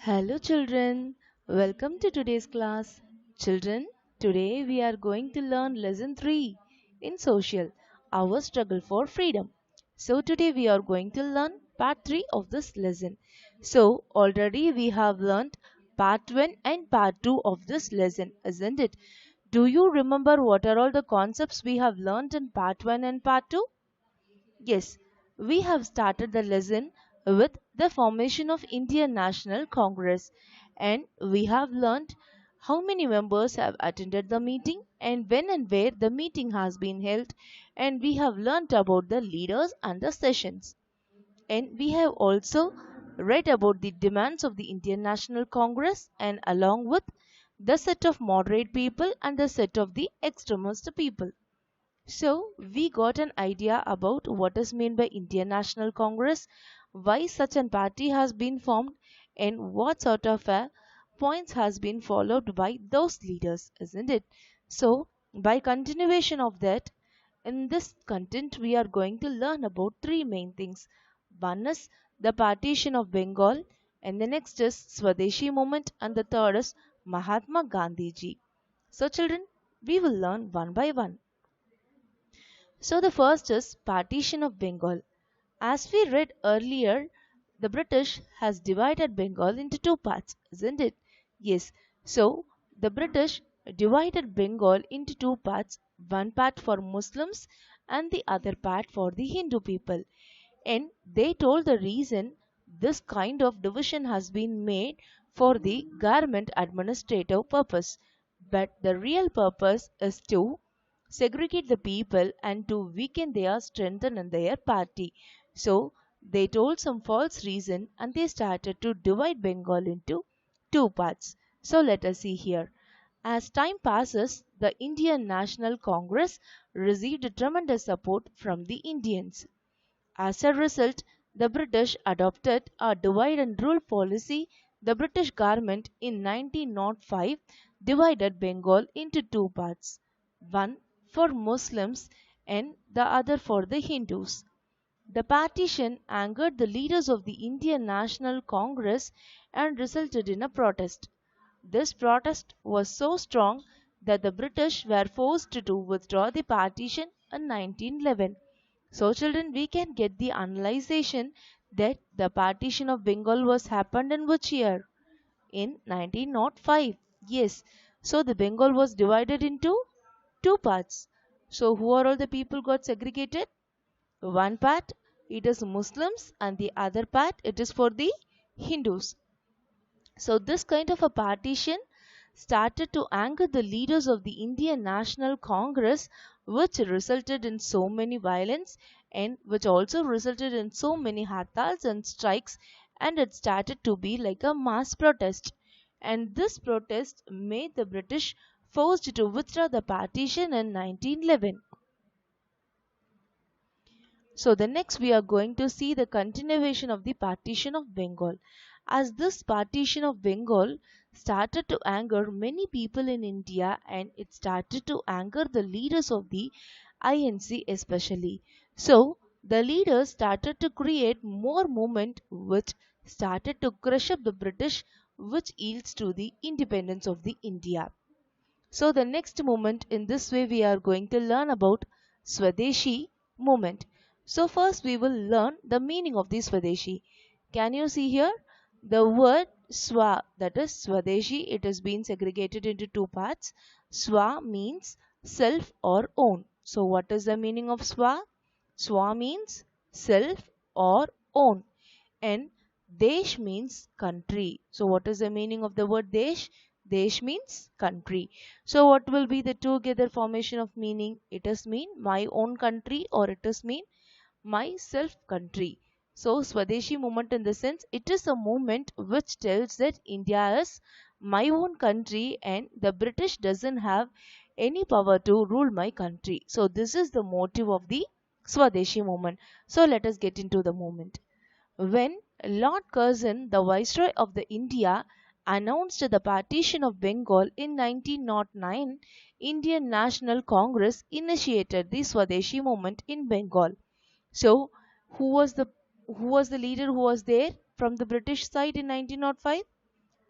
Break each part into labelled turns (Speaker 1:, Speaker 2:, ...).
Speaker 1: Hello children, welcome to today's class. Children, today we are going to learn lesson 3 in social, our struggle for freedom. So today we are going to learn part 3 of this lesson. So already we have learned part 1 and part 2 of this lesson, isn't it? Do you remember what are all the concepts we have learned in part 1 and part 2? Yes, we have started the lesson with the formation of Indian National Congress, and we have learnt how many members have attended the meeting and when and where the meeting has been held, and we have learnt about the leaders and the sessions. And we have also read about the demands of the Indian National Congress and along with the set of moderate people and the set of the extremist people. So, we got an idea about what is meant by Indian National Congress, why such an party has been formed, and what sort of points has been followed by those leaders, isn't it? So, by continuation of that, in this content, we are going to learn about three main things. One is the partition of Bengal, and the next is Swadeshi movement, and the third is Mahatma Gandhi ji. So, children, we will learn one by one. So the first is partition of Bengal. As we read earlier, the British has divided Bengal into two parts, isn't it? Yes. So the British divided Bengal into two parts, one part for Muslims and the other part for the Hindu people. And they told the reason this kind of division has been made for the government administrative purpose. But the real purpose is to segregate the people and to weaken their strength in their party. So they told some false reason and they started to divide Bengal into two parts. So let us see here. As time passes, the Indian National Congress received tremendous support from the Indians. As a result, the British adopted a divide and rule policy. The British government in 1905 divided Bengal into two parts, one for Muslims and the other for the Hindus. The partition angered the leaders of the Indian National Congress and resulted in a protest. This protest was so strong that the British were forced to withdraw the partition in 1911. So children, we can get the analyzation that the partition of Bengal was happened in which year? In 1905. Yes. So the Bengal was divided into two parts. So who are all the people got segregated? One part it is Muslims and the other part it is for the Hindus. So this kind of a partition started to anger the leaders of the Indian National Congress, which resulted in so many violence and which also resulted in so many hartals and strikes, and it started to be like a mass protest. And this protest made the British forced to withdraw the partition in 1911. So the next we are going to see the continuation of the partition of Bengal. As this partition of Bengal started to anger many people in India and it started to anger the leaders of the INC especially. So the leaders started to create more movement which started to crush up the British, which yields to the independence of the India. So the next movement in this way we are going to learn about Swadeshi movement. So first we will learn the meaning of the Swadeshi. Can you see here? The word Swa, that is Swadeshi, it has been segregated into two parts. Swa means self or own. So what is the meaning of Swa? Swa means self or own. And Desh means country. So what is the meaning of the word Desh? Desh means country. So what will be the together formation of meaning? It is mean my own country or it is mean my self country. So Swadeshi movement in the sense it is a movement which tells that India is my own country and the British doesn't have any power to rule my country. So this is the motive of the Swadeshi movement. So let us get into the movement. When Lord Curzon, the Viceroy of the India, announced the partition of Bengal in 1909, Indian National Congress initiated the Swadeshi movement in Bengal. So, who was the leader who was there from the British side in 1905?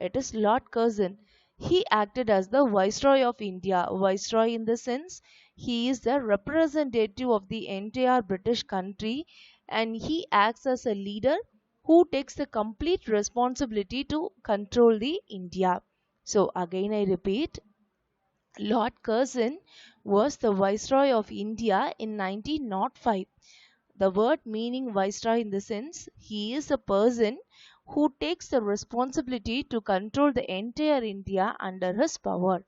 Speaker 1: It is Lord Curzon. He acted as the Viceroy of India. Viceroy in the sense he is the representative of the entire British country, and he acts as a leader who takes the complete responsibility to control the India. So again I repeat, Lord Curzon was the Viceroy of India in 1905. The word meaning Viceroy in the sense he is a person who takes the responsibility to control the entire India under his power.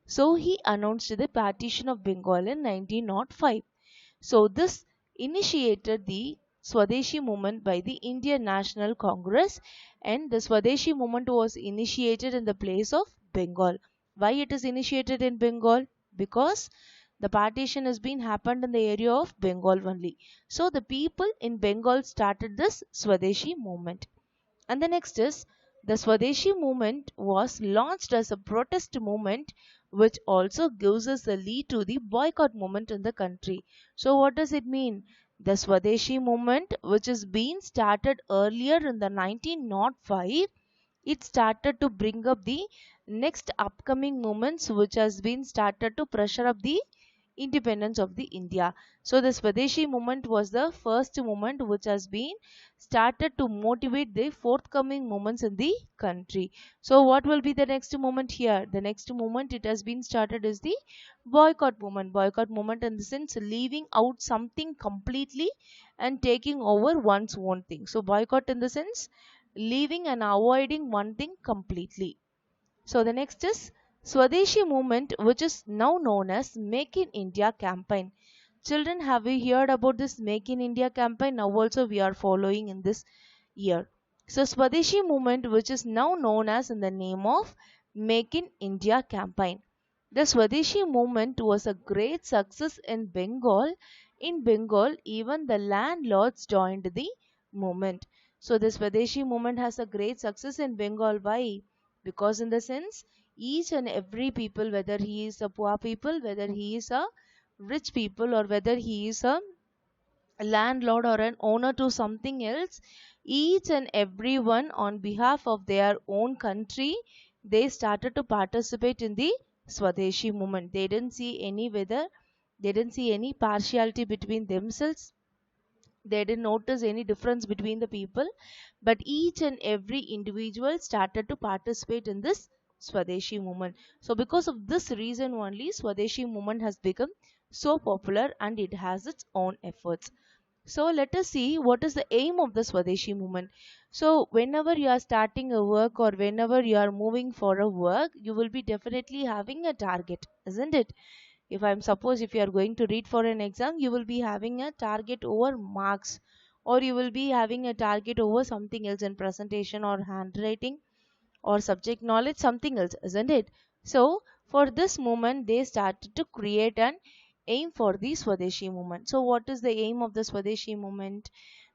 Speaker 1: So he announced the partition of Bengal in 1905. So this initiated the Swadeshi movement by the Indian National Congress, and the Swadeshi movement was initiated in the place of Bengal. Why it is initiated in Bengal? Because the partition has been happened in the area of Bengal only. So the people in Bengal started this Swadeshi movement. And the next is the Swadeshi movement was launched as a protest movement, which also gives us the lead to the boycott movement in the country. So what does it mean? The Swadeshi movement, which has been started earlier in the 1905, it started to bring up the next upcoming movements which has been started to pressure up the independence of the India. So the Swadeshi movement was the first movement which has been started to motivate the forthcoming movements in the country. So what will be the next movement here? The next movement it has been started is the boycott movement. Boycott movement in the sense leaving out something completely and taking over one's own thing. So boycott in the sense leaving and avoiding one thing completely. So the next is Swadeshi movement, which is now known as Make in India campaign. Children, have you heard about this Make in India campaign? Now also we are following in this year. So Swadeshi movement, which is now known as in the name of Make in India campaign. The Swadeshi movement was a great success in Bengal. In Bengal, even the landlords joined the movement. So the Swadeshi movement has a great success in Bengal. Why? Because in the sense each and every people, whether he is a poor people, whether he is a rich people, or whether he is a landlord or an owner to something else, each and everyone on behalf of their own country, they started to participate in the Swadeshi movement. They didn't see any whether, they didn't see any partiality between themselves, they didn't notice any difference between the people, but each and every individual started to participate in this Swadeshi movement. So because of this reason only, Swadeshi movement has become so popular and it has its own efforts. So let us see what is the aim of the Swadeshi movement. So whenever you are starting a work or whenever you are moving for a work, you will be definitely having a target, isn't it? If I'm suppose if you are going to read for an exam, you will be having a target over marks, or you will be having a target over something else in presentation or handwriting or subject knowledge, something else, isn't it? So for this movement they started to create an aim for the Swadeshi movement. So what is the aim of the Swadeshi movement?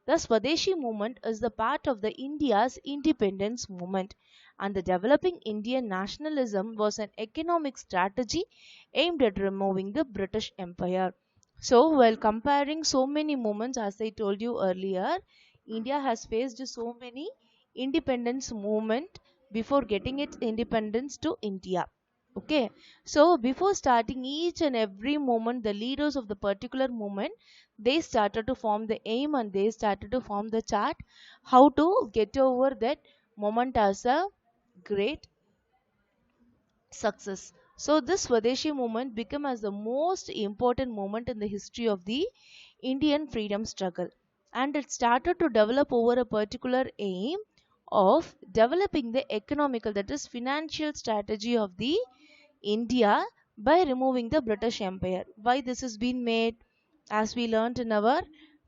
Speaker 1: The Swadeshi movement is the part of the India's independence movement, and the developing Indian nationalism was an economic strategy aimed at removing the British Empire. So while comparing so many movements, as I told you earlier, India has faced so many independence movement before getting its independence to India. Okay, so before starting each and every moment, the leaders of the particular movement, they started to form the aim and they started to form the chart how to get over that moment as a great success. So this Swadeshi movement became as the most important moment in the history of the Indian freedom struggle, and it started to develop over a particular aim of developing the economical, that is financial strategy of the India by removing the British Empire. Why this has been made? As we learnt in our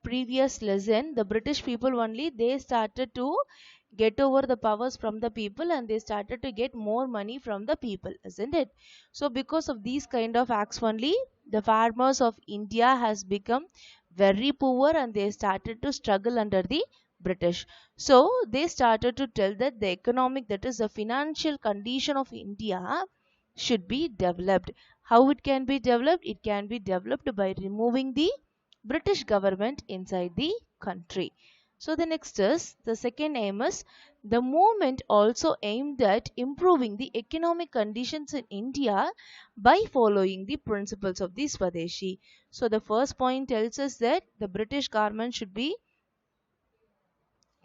Speaker 1: previous lesson, the British people only, they started to get over the powers from the people and they started to get more money from the people, isn't it? So because of these kind of acts only, the farmers of India has become very poor and they started to struggle under the British. So they started to tell that the economic, that is the financial condition of India, should be developed. How it can be developed? It can be developed by removing the British government inside the country. So the next is, the second aim is The movement also aimed at improving the economic conditions in India by following the principles of the Swadeshi. So the first point tells us that the British government should be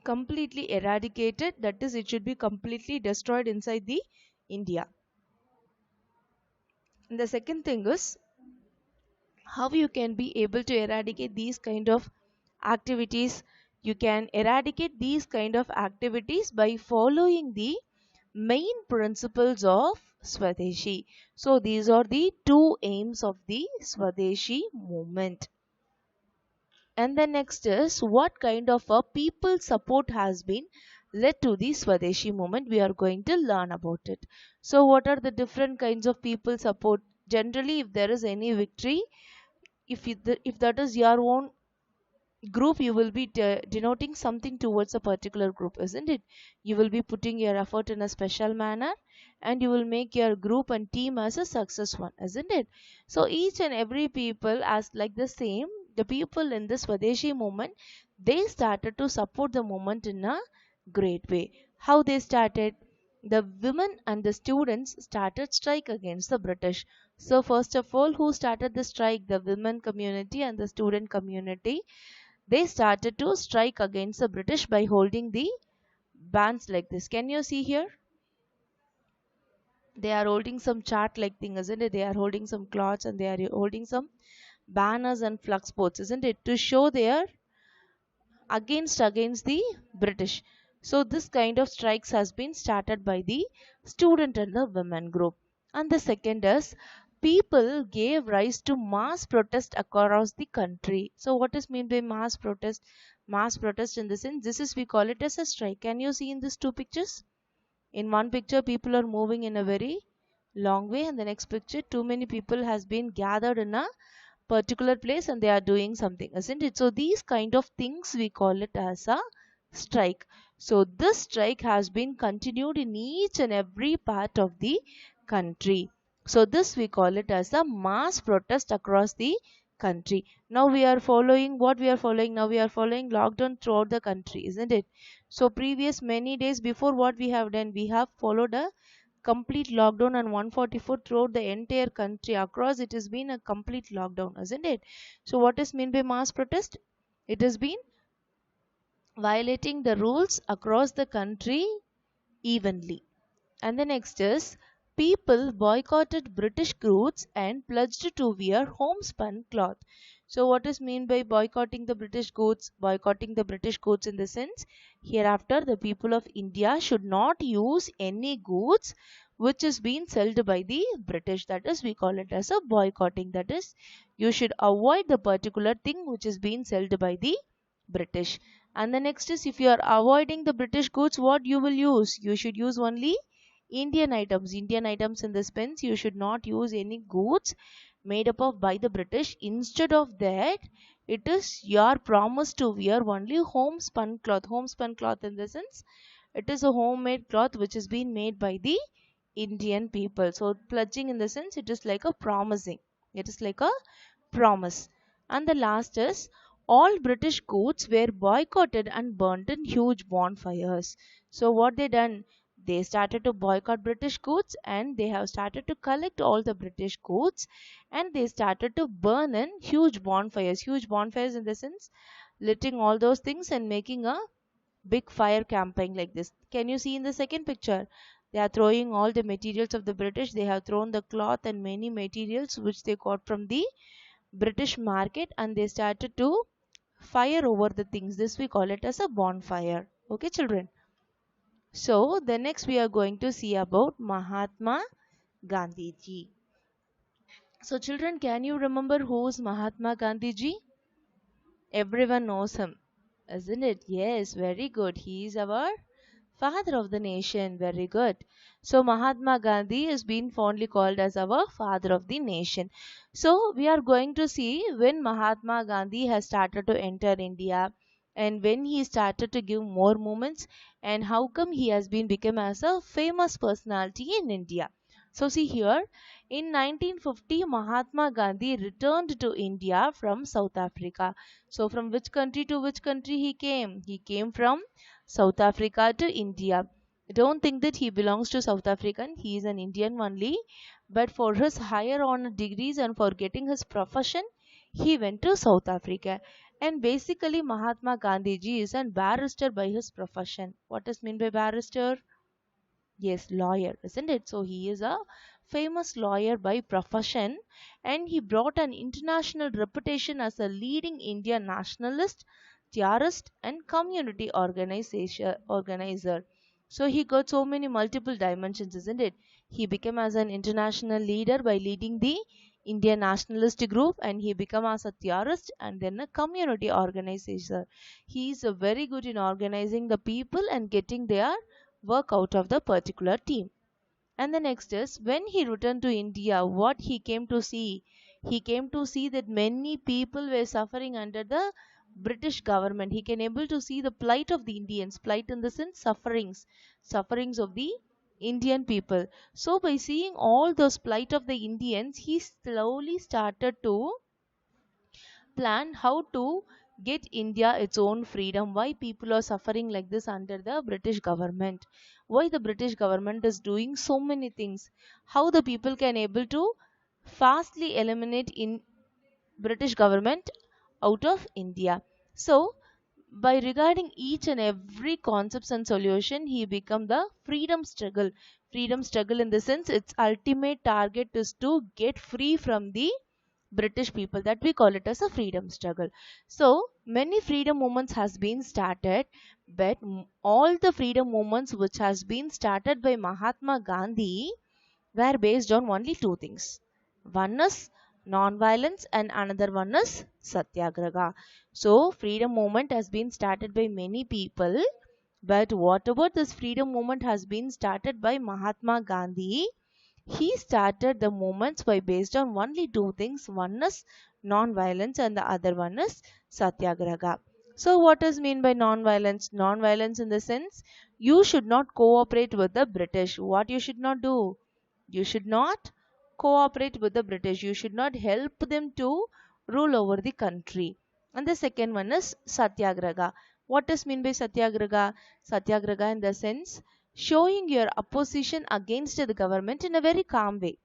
Speaker 1: completely eradicated, that is, it should be completely destroyed inside the India. And the second thing is how you can be able to eradicate these kind of activities. You can eradicate these kind of activities by following the main principles of Swadeshi. So these are the two aims of the Swadeshi movement. And the next is what kind of a people support has been led to the Swadeshi movement. We are going to learn about it. So what are the different kinds of people support? Generally, if there is any victory, if that is your own group, you will be denoting something towards a particular group, isn't it? You will be putting your effort in a special manner, and you will make your group and team as a success one, isn't it? So each and every people as like the same, the people in this Swadeshi movement, they started to support the movement in a great way. How they started? The women and the students started strike against the British. So first of all, who started the strike? The women community and the student community. They started to strike against the British by holding the bands like this. Can you see here? They are holding some chart like thing, isn't it? They are holding some cloths and they are holding some banners and flux boards, isn't it? To show their against the British. So this kind of strikes has been started by the student and the women group. And the second is people gave rise to mass protest across the country. So what is meant by mass protest? Mass protest in the sense, this is we call it as a strike. Can you see in these two pictures? In one picture people are moving in a very long way, and the next picture too many people has been gathered in a particular place and they are doing something, isn't it? So these kind of things we call it as a strike. So this strike has been continued in each and every part of the country. So this we call it as a mass protest across the country. Now we are following what we are following. Now we are following lockdown throughout the country, isn't it? So previous many days before, what we have done, we have followed a complete lockdown and 144 throughout the entire country. Across it has been a complete lockdown, isn't it? So what is meant by mass protest? It has been violating the rules across the country evenly. And the next is people boycotted British goods and pledged to wear homespun cloth. So what is mean by boycotting the British goods? Boycotting the British goods in the sense, hereafter the people of India should not use any goods which is being sold by the British. That is, we call it as a boycotting. That is, you should avoid the particular thing which is being sold by the British. And the next is, if you are avoiding the British goods, what you will use? You should use only Indian items. Indian items in the sense, you should not use any goods made up of by the British. Instead of that, it is your promise to wear only homespun cloth. Homespun cloth in the sense, it is a homemade cloth which is being made by the Indian people. So pledging in the sense, it is like a promising. It is like a promise. And the last is all British goods were boycotted and burnt in huge bonfires. So what they done? They started to boycott British goods and they have started to collect all the British goods and they started to burn in huge bonfires. Huge bonfires in the sense, lighting all those things and making a big fire camping like this. Can you see in the second picture? They are throwing all the materials of the British. They have thrown the cloth and many materials which they got from the British market and they started to fire over the things. This we call it as a bonfire. Okay, children. So the next we are going to see about Mahatma Gandhi ji. So children, can you remember who is Mahatma Gandhi ji? Everyone knows him, isn't it? Yes, very good. He is our father of the nation. Very good. So Mahatma Gandhi is being fondly called as our father of the nation. So we are going to see when Mahatma Gandhi has started to enter India and when he started to give more movements and how come he has been become as a famous personality in India. So see here, in 1950, Mahatma Gandhi returned to India from South Africa. So from which country to which country he came? He came from South Africa to India. Don't think that he belongs to South African. He is an Indian only. But for his higher honor degrees and for getting his profession, he went to South Africa. And basically, Mahatma Gandhi ji is a barrister by his profession. What is meant by barrister? Yes, lawyer, isn't it? So he is a famous lawyer by profession, and he brought an international reputation as a leading Indian nationalist, theorist, and community organizer. So he got so many multiple dimensions, isn't it? He became as an international leader by leading the Indian nationalist group, and he became as a theorist and then a community organizer. He is very good in organizing the people and getting their work out of the particular team. And the next is, when he returned to India, what he came to see? He came to see that many people were suffering under the British government. He can able to see the plight of the Indians, plight in the sense sufferings of the Indian people. So by seeing all those plight of the Indians, he slowly started to plan how to get India its own freedom. Why people are suffering like this under the British government? Why the British government is doing so many things? How the people can able to fastly eliminate in British government out of India? So by regarding each and every concepts and solution, he become the freedom struggle. Freedom struggle in the sense its ultimate target is to get free from the British people, that we call it as a freedom struggle. So many freedom movements has been started, but all the freedom movements which has been started by Mahatma Gandhi were based on only two things. One is non-violence and another one is satyagraha. So freedom movement has been started by many people, but whatever this freedom movement has been started by Mahatma Gandhi, he started the movements by based on only two things. One is non-violence and the other one is satyagraha. So what is mean by non-violence? Non-violence in the sense you should not cooperate with the British. What you should not do? You should not cooperate with the British. You should not help them to rule over the country. And the second one is satyagraha. What is mean by satyagraha? Satyagraha in the sense showing your opposition against the government in a very calm way.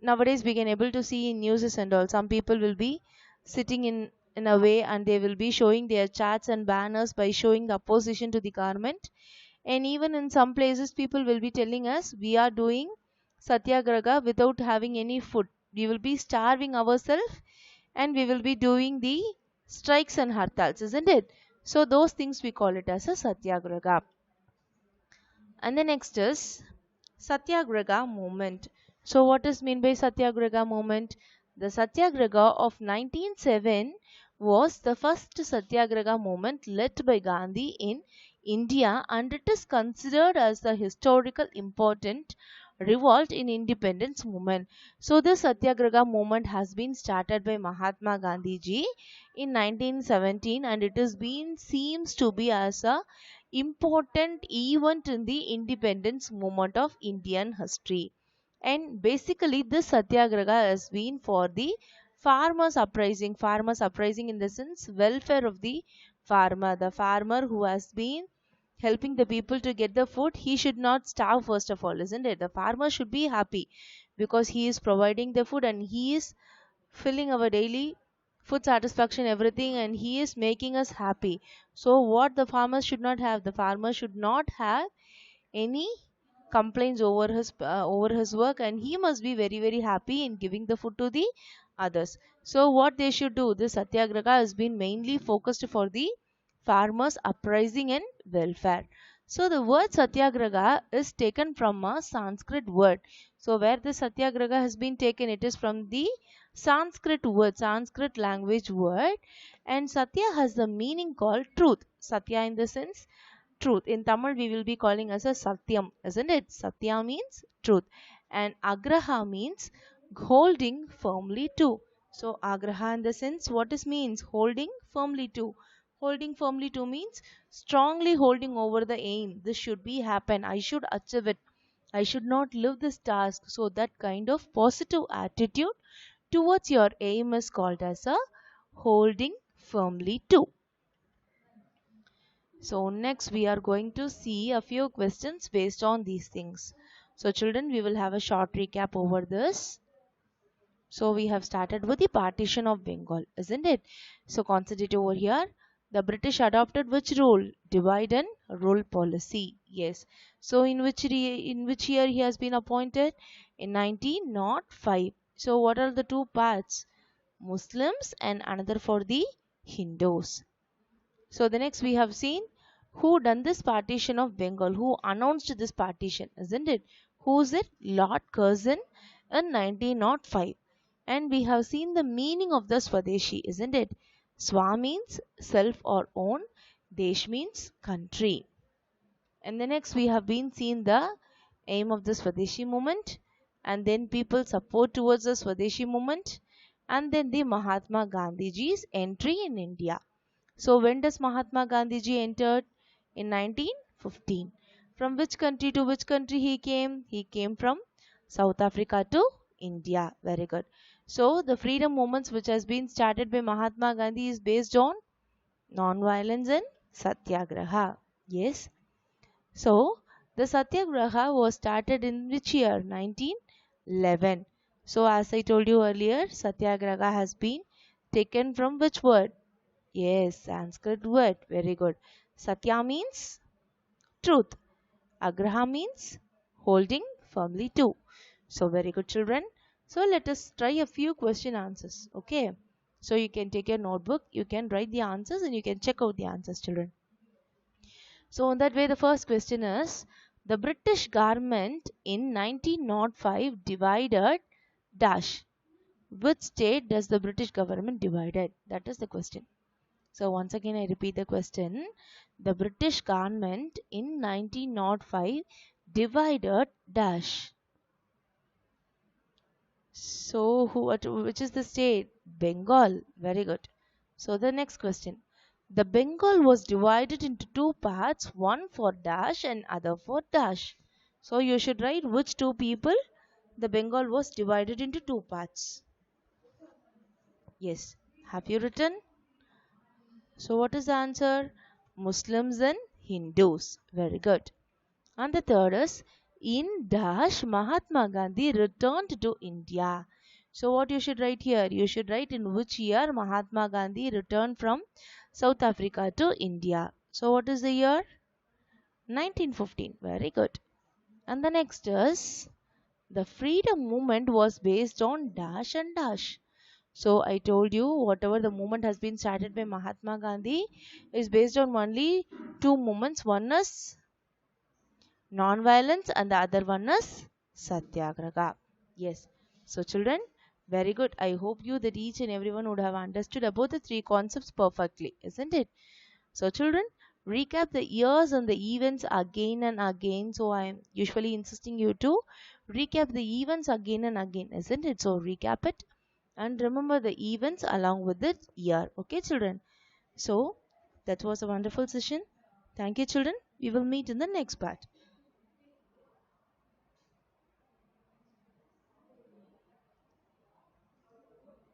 Speaker 1: Nowadays we can able to see in news and all, some people will be sitting in a way and they will be showing their charts and banners by showing the opposition to the government. And even in some places people will be telling us we are doing satyagraha without having any food. We will be starving ourselves and we will be doing the strikes and hartals, isn't it? So those things we call it as a satyagraha. And the next is Satyagraha movement. So what is mean by Satyagraha movement? The Satyagraha of 1907 was the first Satyagraha movement led by Gandhi in India, and it is considered as the historical important revolt in independence movement. So the Satyagraha movement has been started by Mahatma Gandhi ji in 1917, and it has been seems to be as a important event in the independence movement of Indian history. And basically this satyagraha has been for the farmers uprising in the sense welfare of the farmer who has been helping the people to get the food. He should not starve first of all, isn't it? The farmer should be happy because he is providing the food and he is filling our daily food satisfaction everything, and he is making us happy. So what the farmers should not have, the farmer should not have any complaints over his work, and he must be very very happy in giving the food to the others. So what they should do, this satyagraha has been mainly focused for the farmers uprising and welfare. So the word satyagraha is taken from a Sanskrit word. So where the satyagraha has been taken, it is from the Sanskrit language word, and satya has the meaning called truth. Satya in the sense truth. In Tamil we will be calling as a satyam, isn't it? Satya means truth, and agraha means holding firmly to. So agraha in the sense what is means holding firmly to. Holding firmly to means strongly holding over the aim. This should be happen. I should achieve it. I should not live this task. So that kind of positive attitude towards your aim is called as a holding firmly to. So next we are going to see a few questions based on these things. So children, we will have a short recap over this. So we have started with the partition of Bengal, isn't it? So concentrate over here. The British adopted which rule? Divide and rule policy. Yes. So in which year he has been appointed? In 1905. So what are the two parts? Muslims and another for the Hindus. So the next we have seen who done this partition of Bengal, who announced this partition, isn't it? Who is it? Lord Curzon in 1905. And we have seen the meaning of the Swadeshi, isn't it? Swa means self or own, Desh means country. And the next we have been seen the aim of the Swadeshi movement, and then people support towards the Swadeshi movement, and then the Mahatma Gandhiji's entry in India. So when does Mahatma Gandhiji entered? In 1915. From which country to which country he came? He came from South Africa to India. Very good. So the freedom movements which has been started by Mahatma Gandhi is based on non-violence and satyagraha. Yes. So the satyagraha was started in which year? 1911. So as I told you earlier, satyagraha has been taken from which word? Yes, Sanskrit word. Very good. Satya means truth. Agraha means holding firmly to. So very good, children. So let us try a few question answers. Okay. So you can take your notebook, you can write the answers and you can check out the answers, children. So in that way, the first question is, the British government in 1905 divided dash. Which state does the British government divided? That is the question. So once again I repeat the question. The British government in 1905 divided dash. So which is the state? Bengal. Very good. So the next question. The Bengal was divided into two parts, one for dash and other for dash. So you should write which two people. The Bengal was divided into two parts. Yes. Have you written? So what is the answer? Muslims and Hindus. Very good. And the third is, in dash Mahatma Gandhi returned to India. So what you should write here? You should write in which year Mahatma Gandhi returned from South Africa to India. So what is the year? 1915. Very good. And the next is, the freedom movement was based on dash and dash. So I told you whatever the movement has been started by Mahatma Gandhi is based on only two movements. One is non-violence and the other one is Satyagraha. Yes. So children, very good. I hope you that each and everyone would have understood about the three concepts perfectly, isn't it? So children, recap the years and the events again and again. So I am usually insisting you to recap the events again and again, isn't it? So recap it and remember the events along with the year. Okay children. So that was a wonderful session. Thank you children. We will meet in the next part.